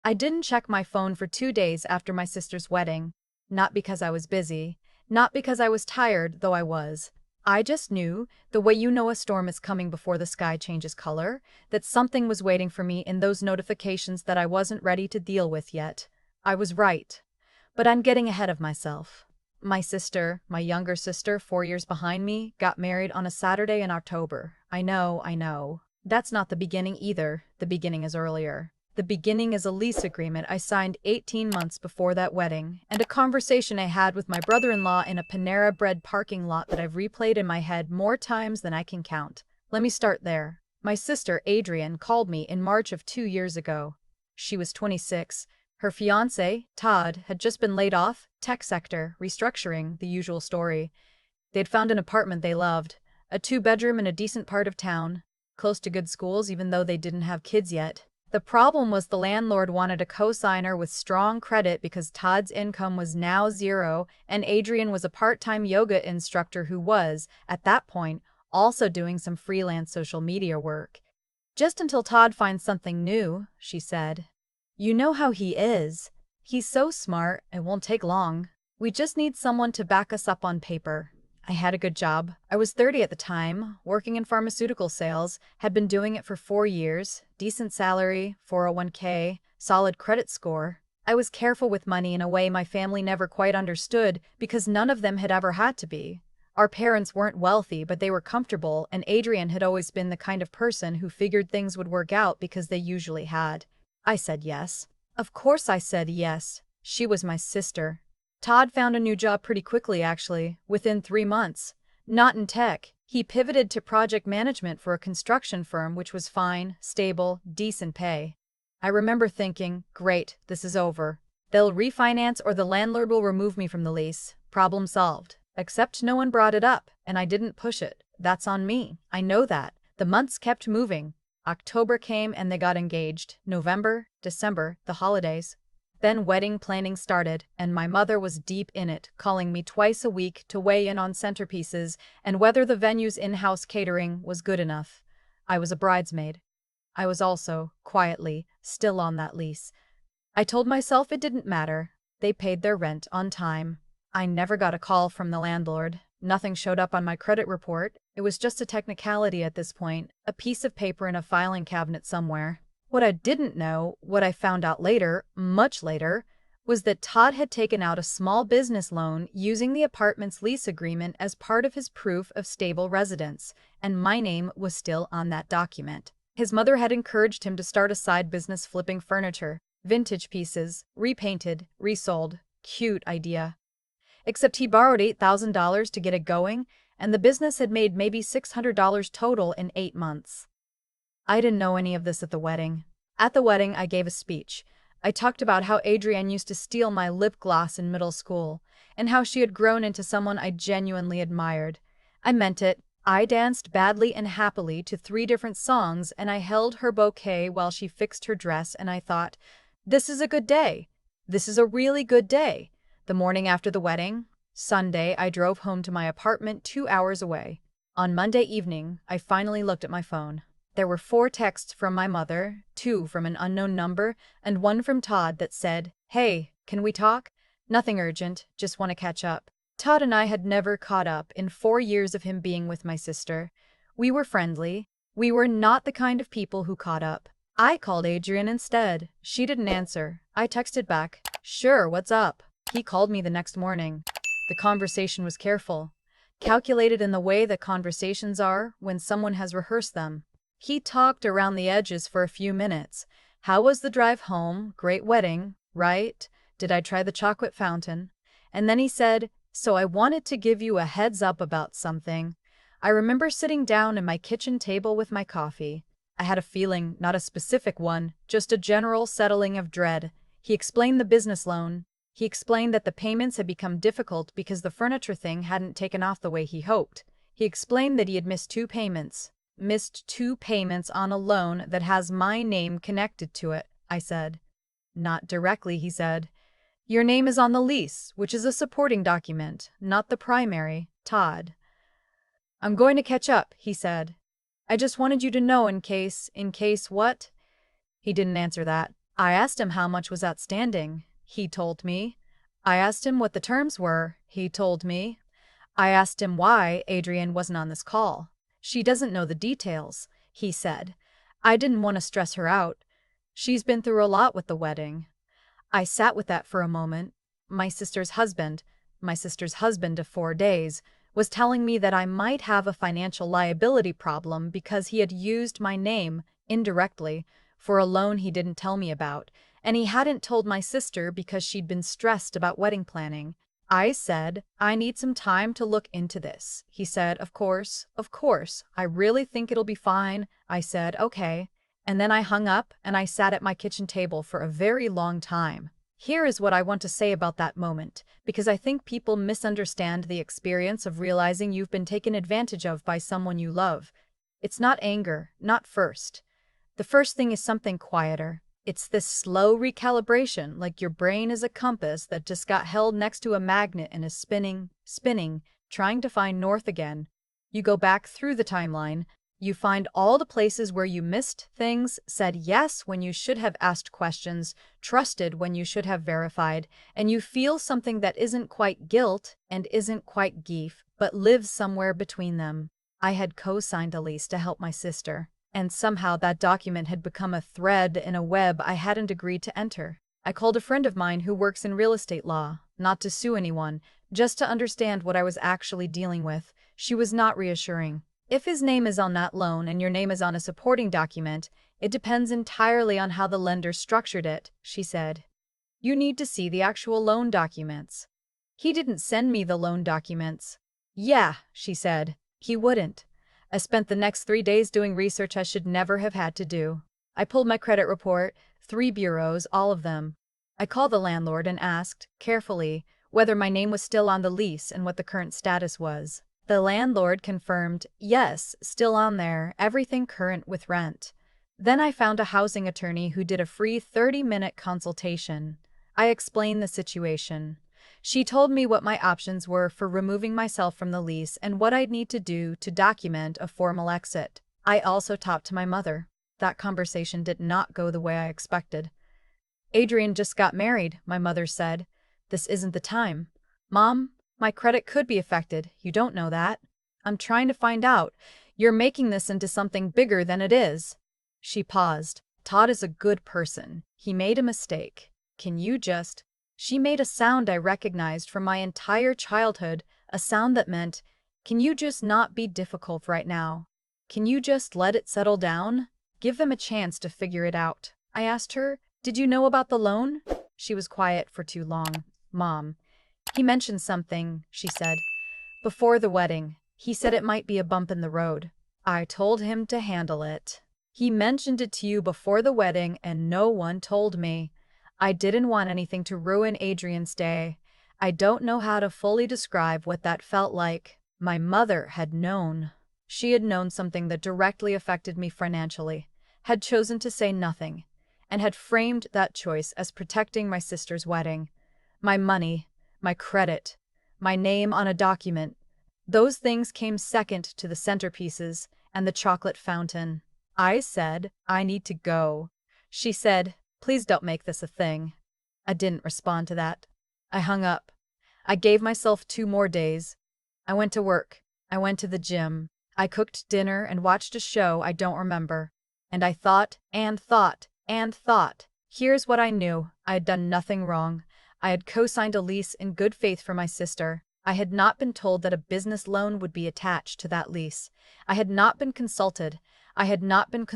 I didn't check my phone for 2 days after my sister's wedding. Not because I was busy. Not because I was tired, though I was. I just knew, the way you know a storm is coming before the sky changes color, that something was waiting for me in those notifications that I wasn't ready to deal with yet. I was right. But I'm getting ahead of myself. My sister, my younger sister, 4 years behind me, got married on a Saturday in October. I know. That's not the beginning either. The beginning is earlier. The beginning is a lease agreement I signed 18 months before that wedding, and a conversation I had with my brother-in-law in a Panera Bread parking lot that I've replayed in my head more times than I can count. Let me start there. My sister, Adrienne, called me in March of 2 years ago. She was 26. Her fiancé, Todd, had just been laid off, tech sector, restructuring, the usual story. They'd found an apartment they loved, a two-bedroom in a decent part of town, close to good schools even though they didn't have kids yet. The problem was the landlord wanted a co-signer with strong credit because Todd's income was now zero and Adrienne was a part-time yoga instructor who was, at that point, also doing some freelance social media work. Just until Todd finds something new, she said. You know how he is. He's so smart, it won't take long. We just need someone to back us up on paper. I had a good job. I was 30 at the time, working in pharmaceutical sales, had been doing it for 4 years, decent salary, 401k, solid credit score. I was careful with money in a way my family never quite understood because none of them had ever had to be. Our parents weren't wealthy, but they were comfortable, and Adrienne had always been the kind of person who figured things would work out because they usually had. I said yes. Of course I said yes. She was my sister. Todd found a new job pretty quickly, actually, within 3 months. Not in tech. He pivoted to project management for a construction firm, which was fine, stable, decent pay. I remember thinking, great, this is over. They'll refinance or the landlord will remove me from the lease. Problem solved. Except no one brought it up, and I didn't push it. That's on me. I know that. The months kept moving. October came and they got engaged. November, December, the holidays. Then wedding planning started, and my mother was deep in it, calling me twice a week to weigh in on centerpieces and whether the venue's in-house catering was good enough. I was a bridesmaid. I was also, quietly, still on that lease. I told myself it didn't matter. They paid their rent on time. I never got a call from the landlord. Nothing showed up on my credit report. It was just a technicality at this point, a piece of paper in a filing cabinet somewhere. What I didn't know, what I found out later, much later, was that Todd had taken out a small business loan using the apartment's lease agreement as part of his proof of stable residence, and my name was still on that document. His mother had encouraged him to start a side business flipping furniture, vintage pieces, repainted, resold. Cute idea. Except he borrowed $8,000 to get it going, and the business had made maybe $600 total in 8 months. I didn't know any of this at the wedding. At the wedding, I gave a speech. I talked about how Adrienne used to steal my lip gloss in middle school, and how she had grown into someone I genuinely admired. I meant it. I danced badly and happily to 3 different songs, and I held her bouquet while she fixed her dress, and I thought, this is a good day. This is a really good day. The morning after the wedding, Sunday, I drove home to my apartment 2 hours away. On Monday evening, I finally looked at my phone. There were 4 texts from my mother, 2 from an unknown number, and 1 from Todd that said, "Hey, can we talk? Nothing urgent, just want to catch up." Todd and I had never caught up in 4 years of him being with my sister. We were friendly. We were not the kind of people who caught up. I called Adrienne instead. She didn't answer. I texted back, "Sure, what's up?" He called me the next morning. The conversation was careful, calculated in the way that conversations are when someone has rehearsed them. He talked around the edges for a few minutes. How was the drive home? Great wedding, right? Did I try the chocolate fountain? And then he said, so I wanted to give you a heads up about something. I remember sitting down at my kitchen table with my coffee. I had a feeling, not a specific one, just a general settling of dread. He explained the business loan. He explained that the payments had become difficult because the furniture thing hadn't taken off the way he hoped. He explained that he had missed 2 payments. Missed 2 payments on a loan that has my name connected to it, I said. Not directly, he said. Your name is on the lease, which is a supporting document, not the primary, Todd. I'm going to catch up, he said. I just wanted you to know in case what? He didn't answer that. I asked him how much was outstanding. He told me. I asked him what the terms were. He told me. I asked him why Adrienne wasn't on this call. She doesn't know the details, he said. I didn't want to stress her out. She's been through a lot with the wedding. I sat with that for a moment. My sister's husband of 4 days, was telling me that I might have a financial liability problem because he had used my name, indirectly, for a loan he didn't tell me about, and he hadn't told my sister because she'd been stressed about wedding planning. I said, I need some time to look into this. He said, of course, I really think it'll be fine. I said, okay. And then I hung up and I sat at my kitchen table for a very long time. Here is what I want to say about that moment, because I think people misunderstand the experience of realizing you've been taken advantage of by someone you love. It's not anger, not first. The first thing is something quieter. It's this slow recalibration, like your brain is a compass that just got held next to a magnet and is spinning, trying to find north again. You go back through the timeline. You find all the places where you missed things, said yes when you should have asked questions, trusted when you should have verified, and you feel something that isn't quite guilt and isn't quite grief, but lives somewhere between them. I had co-signed a lease to help my sister, and somehow that document had become a thread in a web I hadn't agreed to enter. I called a friend of mine who works in real estate law, not to sue anyone, just to understand what I was actually dealing with. She was not reassuring. If his name is on that loan and your name is on a supporting document, it depends entirely on how the lender structured it, she said. You need to see the actual loan documents. He didn't send me the loan documents. Yeah, she said. He wouldn't. I spent the next 3 days doing research I should never have had to do. I pulled my credit report, 3 bureaus, all of them. I called the landlord and asked, carefully, whether my name was still on the lease and what the current status was. The landlord confirmed, yes, still on there, everything current with rent. Then I found a housing attorney who did a free 30-minute consultation. I explained the situation. She told me what my options were for removing myself from the lease and what I'd need to do to document a formal exit. I also talked to my mother. That conversation did not go the way I expected. Adrienne just got married, my mother said. This isn't the time. Mom, my credit could be affected. You don't know that. I'm trying to find out. You're making this into something bigger than it is. She paused. Todd is a good person. He made a mistake. Can you just... She made a sound I recognized from my entire childhood, a sound that meant, can you just not be difficult right now? Can you just let it settle down? Give them a chance to figure it out. I asked her, did you know about the loan? She was quiet for too long. Mom. He mentioned something, she said. Before the wedding, he said it might be a bump in the road. I told him to handle it. He mentioned it to you before the wedding and no one told me. I didn't want anything to ruin Adrienne's day. I don't know how to fully describe what that felt like. My mother had known. She had known something that directly affected me financially, had chosen to say nothing, and had framed that choice as protecting my sister's wedding. My money, my credit, my name on a document. Those things came second to the centerpieces and the chocolate fountain. I said, I need to go. She said, please don't make this a thing. I didn't respond to that. I hung up. I gave myself 2 more days. I went to work. I went to the gym. I cooked dinner and watched a show I don't remember. And I thought and thought and thought. Here's what I knew. I had done nothing wrong. I had co-signed a lease in good faith for my sister. I had not been told that a business loan would be attached to that lease. I had not been consulted. I had not been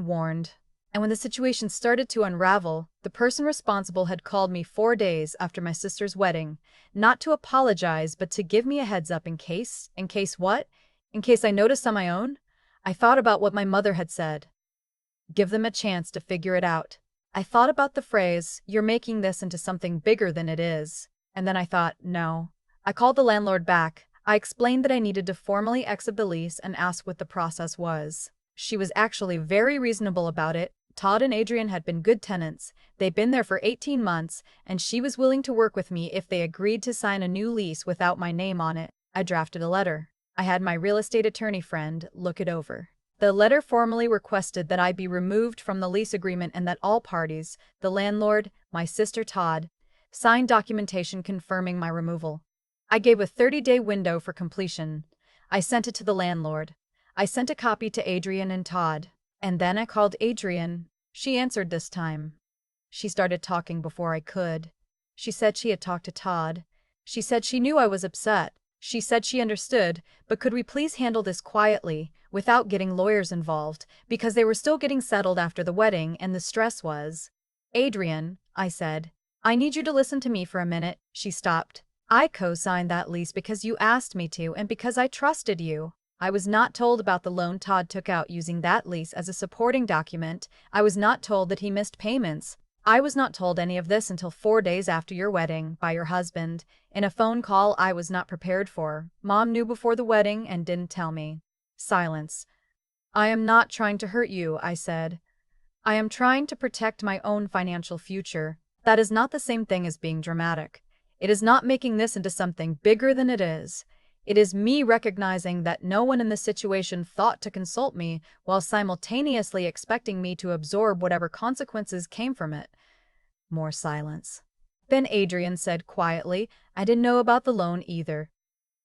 warned. And when the situation started to unravel, the person responsible had called me 4 days after my sister's wedding, not to apologize, but to give me a heads up in case what? In case I noticed on my own? I thought about what my mother had said. Give them a chance to figure it out. I thought about the phrase, you're making this into something bigger than it is. And then I thought, no. I called the landlord back. I explained that I needed to formally exit the lease and asked what the process was. She was actually very reasonable about it. Todd and Adrienne had been good tenants. They'd been there for 18 months, and she was willing to work with me if they agreed to sign a new lease without my name on it. I drafted a letter. I had my real estate attorney friend look it over. The letter formally requested that I be removed from the lease agreement and that all parties, the landlord, my sister Todd, sign documentation confirming my removal. I gave a 30-day window for completion. I sent it to the landlord. I sent a copy to Adrian and Todd. And then I called Adrian. She answered this time. She started talking before I could. She said she had talked to Todd. She said she knew I was upset. She said she understood, but could we please handle this quietly, without getting lawyers involved, because they were still getting settled after the wedding and the stress was. Adrian, I said, I need you to listen to me for a minute. She stopped. I co-signed that lease because you asked me to and because I trusted you. I was not told about the loan Todd took out using that lease as a supporting document. I was not told that he missed payments. I was not told any of this until 4 days after your wedding, by your husband, in a phone call I was not prepared for. Mom knew before the wedding and didn't tell me. Silence. I am not trying to hurt you, I said. I am trying to protect my own financial future. That is not the same thing as being dramatic. It is not making this into something bigger than it is. It is me recognizing that no one in this situation thought to consult me while simultaneously expecting me to absorb whatever consequences came from it. More silence. Then Adrian said quietly, I didn't know about the loan either.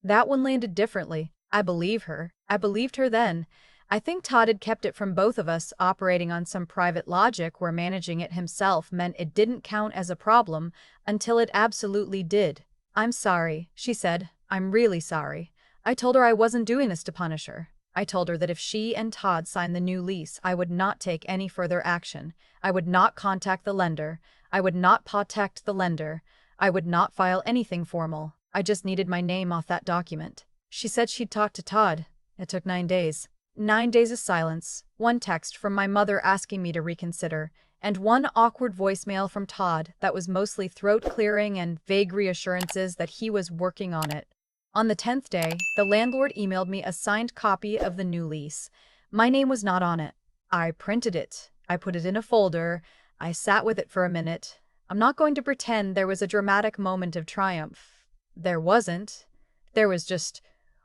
That one landed differently. I believe her. I believed her then. I think Todd had kept it from both of us, operating on some private logic where managing it himself meant it didn't count as a problem until it absolutely did. I'm sorry, she said. I'm really sorry. I told her I wasn't doing this to punish her. I told her that if she and Todd signed the new lease, I would not take any further action. I would not contact the lender. I would not protect the lender. I would not file anything formal. I just needed my name off that document. She said she'd talked to Todd. It took 9 days. 9 days of silence, one text from my mother asking me to reconsider, and one awkward voicemail from Todd that was mostly throat-clearing and vague reassurances that he was working on it. On the 10th day, the landlord emailed me a signed copy of the new lease. My name was not on it. I printed it. I put it in a folder. I sat with it for a minute. I'm not going to pretend there was a dramatic moment of triumph. There wasn't. There was just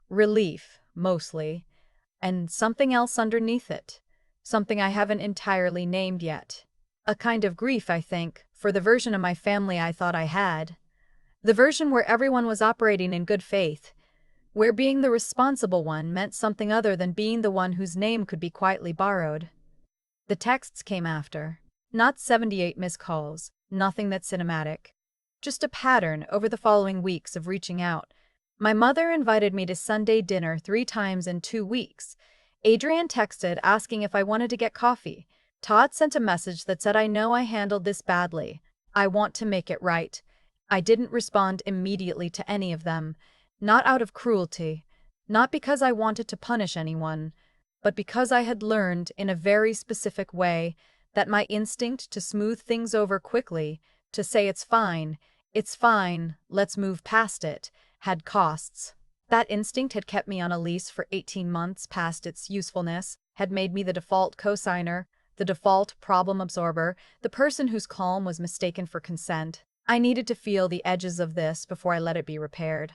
relief, mostly, and something else underneath it. Something I haven't entirely named yet. A kind of grief, I think, for the version of my family I thought I had. The version where everyone was operating in good faith, where being the responsible one meant something other than being the one whose name could be quietly borrowed. The texts came after. Not 78 missed calls, nothing that cinematic. Just a pattern over the following weeks of reaching out. My mother invited me to Sunday dinner 3 times in 2 weeks. Adrian texted asking if I wanted to get coffee. Todd sent a message that said I know I handled this badly. I want to make it right. I didn't respond immediately to any of them, not out of cruelty, not because I wanted to punish anyone, but because I had learned in a very specific way that my instinct to smooth things over quickly, to say it's fine, let's move past it, had costs. That instinct had kept me on a lease for 18 months past its usefulness, had made me the default cosigner, the default problem absorber, the person whose calm was mistaken for consent. I needed to feel the edges of this before I let it be repaired.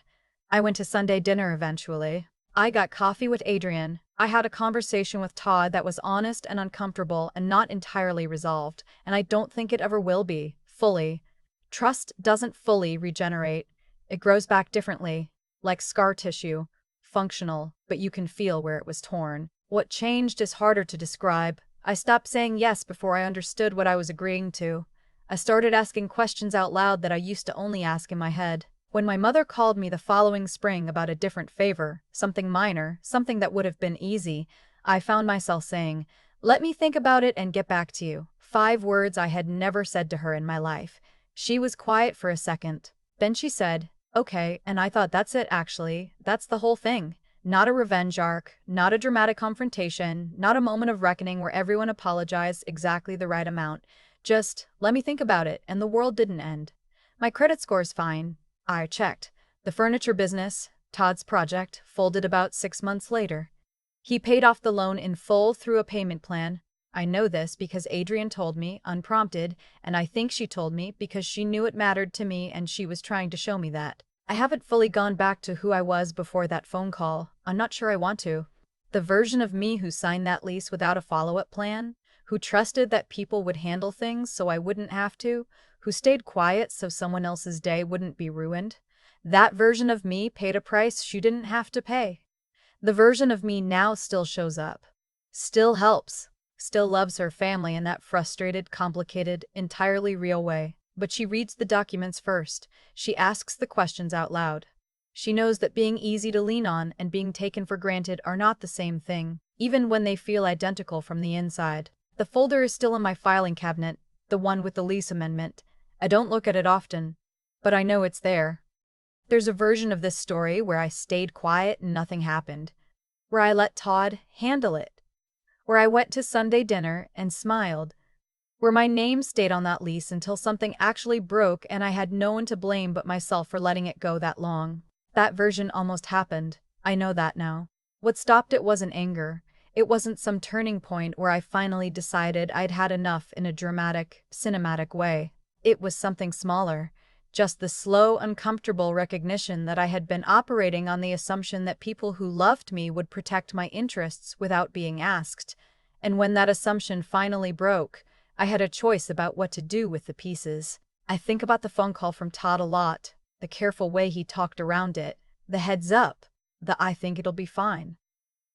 I went to Sunday dinner eventually. I got coffee with Adrian. I had a conversation with Todd that was honest and uncomfortable and not entirely resolved, and I don't think it ever will be, fully. Trust doesn't fully regenerate. It grows back differently, like scar tissue, functional, but you can feel where it was torn. What changed is harder to describe. I stopped saying yes before I understood what I was agreeing to. I started asking questions out loud that I used to only ask in my head. When my mother called me the following spring about a different favor, something minor, something that would have been easy, I found myself saying, "Let me think about it and get back to you." 5 words I had never said to her in my life. She was quiet for a second. Then she said, "Okay," and I thought that's it actually. That's the whole thing. Not a revenge arc, not a dramatic confrontation, not a moment of reckoning where everyone apologized exactly the right amount. Just, let me think about it, and the world didn't end. My credit score's fine. I checked. The furniture business, Todd's project, folded about 6 months later. He paid off the loan in full through a payment plan. I know this because Adrian told me, unprompted, and I think she told me because she knew it mattered to me and she was trying to show me that. I haven't fully gone back to who I was before that phone call. I'm not sure I want to. The version of me who signed that lease without a follow-up plan, who trusted that people would handle things so I wouldn't have to, who stayed quiet so someone else's day wouldn't be ruined. That version of me paid a price she didn't have to pay. The version of me now still shows up, still helps, still loves her family in that frustrated, complicated, entirely real way. But she reads the documents first. She asks the questions out loud. She knows that being easy to lean on and being taken for granted are not the same thing, even when they feel identical from the inside. The folder is still in my filing cabinet, the one with the lease amendment. I don't look at it often, but I know it's there. There's a version of this story where I stayed quiet and nothing happened, where I let Todd handle it, where I went to Sunday dinner and smiled, where my name stayed on that lease until something actually broke and I had no one to blame but myself for letting it go that long. That version almost happened. I know that now. What stopped it wasn't anger. It wasn't some turning point where I finally decided I'd had enough in a dramatic, cinematic way. It was something smaller. Just the slow, uncomfortable recognition that I had been operating on the assumption that people who loved me would protect my interests without being asked. And when that assumption finally broke, I had a choice about what to do with the pieces. I think about the phone call from Todd a lot, the careful way he talked around it, the heads up, the I think it'll be fine.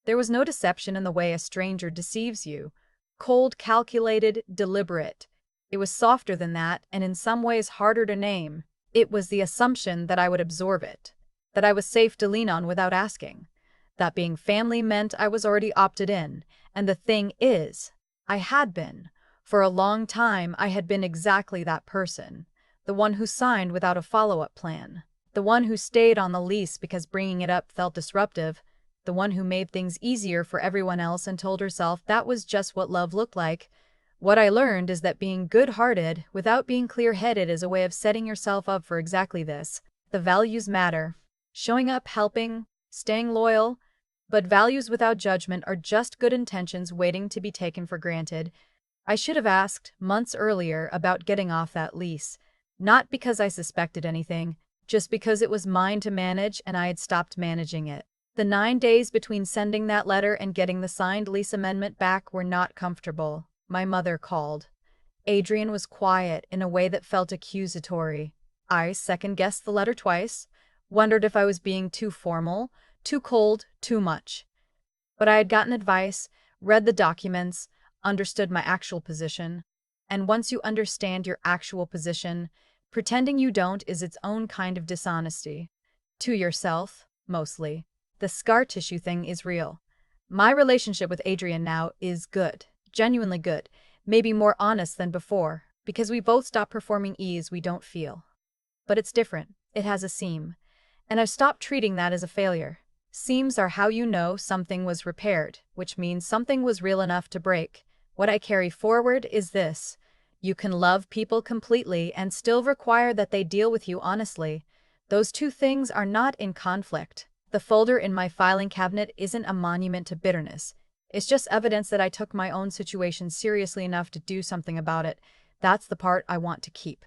There was no deception in the way a stranger deceives you. Cold, calculated, deliberate. It was softer than that, and in some ways harder to name. It was the assumption that I would absorb it, that I was safe to lean on without asking, that being family meant I was already opted in, and the thing is, I had been. For a long time, I had been exactly that person, the one who signed without a follow-up plan, the one who stayed on the lease because bringing it up felt disruptive, the one who made things easier for everyone else and told herself that was just what love looked like. What I learned is that being good-hearted without being clear-headed is a way of setting yourself up for exactly this. The values matter. Showing up, helping, staying loyal, but values without judgment are just good intentions waiting to be taken for granted. I should have asked, months earlier, about getting off that lease. Not because I suspected anything, just because it was mine to manage and I had stopped managing it. The 9 days between sending that letter and getting the signed lease amendment back were not comfortable. My mother called. Adrian was quiet in a way that felt accusatory. I second-guessed the letter twice, wondered if I was being too formal, too cold, too much. But I had gotten advice, read the documents, understood my actual position. And once you understand your actual position, pretending you don't is its own kind of dishonesty. To yourself, mostly. The scar tissue thing is real. My relationship with Adrian now is good. Genuinely good, maybe more honest than before, because we both stop performing ease we don't feel. But it's different. It has a seam. And I've stopped treating that as a failure. Seams are how you know something was repaired, which means something was real enough to break. What I carry forward is this. You can love people completely and still require that they deal with you honestly. Those two things are not in conflict. The folder in my filing cabinet isn't a monument to bitterness. It's just evidence that I took my own situation seriously enough to do something about it. That's the part I want to keep.